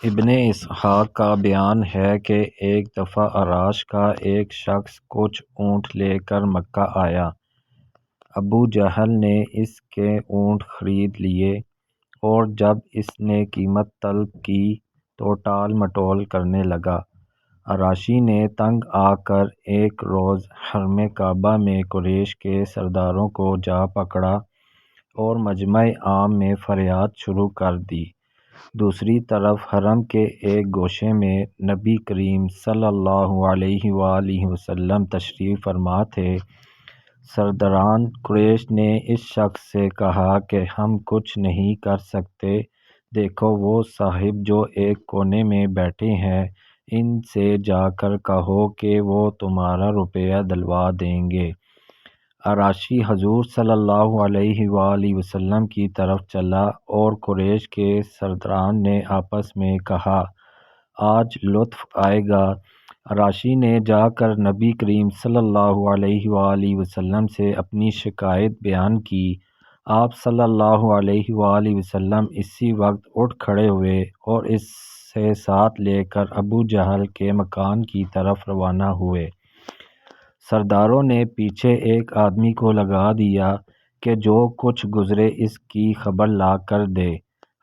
ابن اسحاق کا بیان ہے کہ ایک دفعہ عراش کا ایک شخص کچھ اونٹ لے کر مکہ آیا۔ ابو جہل نے اس کے اونٹ خرید لیے اور جب اس نے قیمت طلب کی تو ٹال مٹول کرنے لگا۔ عراشی نے تنگ آ کر ایک روز حرم کعبہ میں قریش کے سرداروں کو جا پکڑا اور مجمع عام میں فریاد شروع کر دی۔ دوسری طرف حرم کے ایک گوشے میں نبی کریم صلی اللہ علیہ وآلہ وسلم تشریف فرما تھے۔ سرداران قریش نے اس شخص سے کہا کہ ہم کچھ نہیں کر سکتے، دیکھو وہ صاحب جو ایک کونے میں بیٹھے ہیں، ان سے جا کر کہو کہ وہ تمہارا روپیہ دلوا دیں گے۔ عراشی حضور صلی اللہ علیہ وآلہ وسلم کی طرف چلا اور قریش کے سرداران نے آپس میں کہا، آج لطف آئے گا۔ عراشی نے جا کر نبی کریم صلی اللہ علیہ وآلہ وسلم سے اپنی شکایت بیان کی۔ آپ صلی اللہ علیہ وآلہ وسلم اسی وقت اٹھ کھڑے ہوئے اور اس سے ساتھ لے کر ابو جہل کے مکان کی طرف روانہ ہوئے۔ سرداروں نے پیچھے ایک آدمی کو لگا دیا کہ جو کچھ گزرے اس کی خبر لا کر دے۔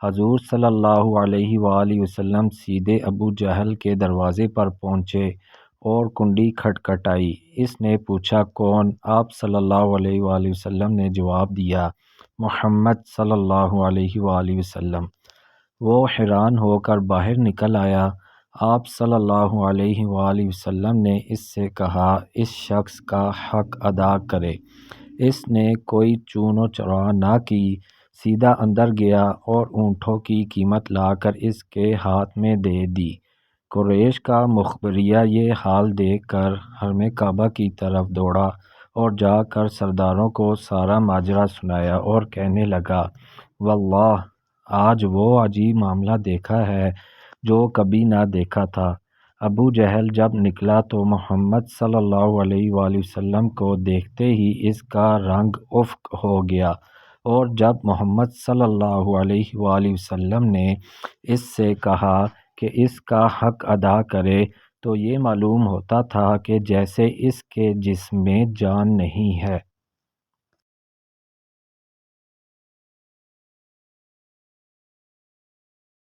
حضور صلی اللہ علیہ وآلہ وسلم سیدھے ابو جہل کے دروازے پر پہنچے اور کنڈی کھٹکھٹائی۔ اس نے پوچھا، کون؟ آپ صلی اللہ علیہ وآلہ وسلم نے جواب دیا، محمد صلی اللہ علیہ وآلہ وسلم۔ وہ حیران ہو کر باہر نکل آیا۔ آپ صلی اللہ علیہ وآلہ وسلم نے اس سے کہا، اس شخص کا حق ادا کرے۔ اس نے کوئی چون و چرا نہ کی، سیدھا اندر گیا اور اونٹوں کی قیمت لا کر اس کے ہاتھ میں دے دی۔ قریش کا مخبریہ یہ حال دیکھ کر حرم کعبہ کی طرف دوڑا اور جا کر سرداروں کو سارا ماجرا سنایا اور کہنے لگا، واللہ آج وہ عجیب معاملہ دیکھا ہے جو کبھی نہ دیکھا تھا۔ ابو جہل جب نکلا تو محمد صلی اللہ علیہ وآلہ وسلم کو دیکھتے ہی اس کا رنگ افق ہو گیا، اور جب محمد صلی اللہ علیہ وآلہ وسلم نے اس سے کہا کہ اس کا حق ادا کرے تو یہ معلوم ہوتا تھا کہ جیسے اس کے جسم میں جان نہیں ہے۔